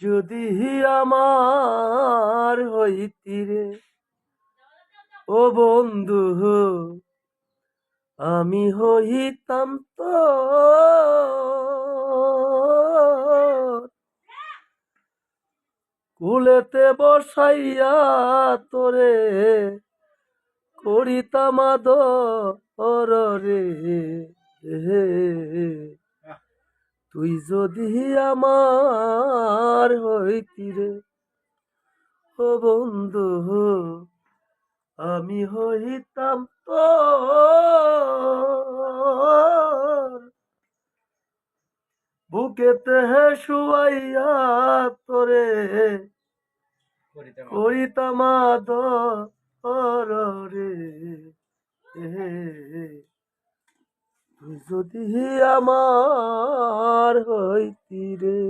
যদি আমার হইতি রে ও বন্ধু, আমি হইতাম তো কুলেতে বসাইয়া তোরে করিতাম আদর রে। তুই যদি আমার হইতি রে ও বন্ধু, আমি হইতাম তো বুকেতে শুয়াইয়া তোরে করিতাম আদর রে। তুই যদি আমার হইতি রে।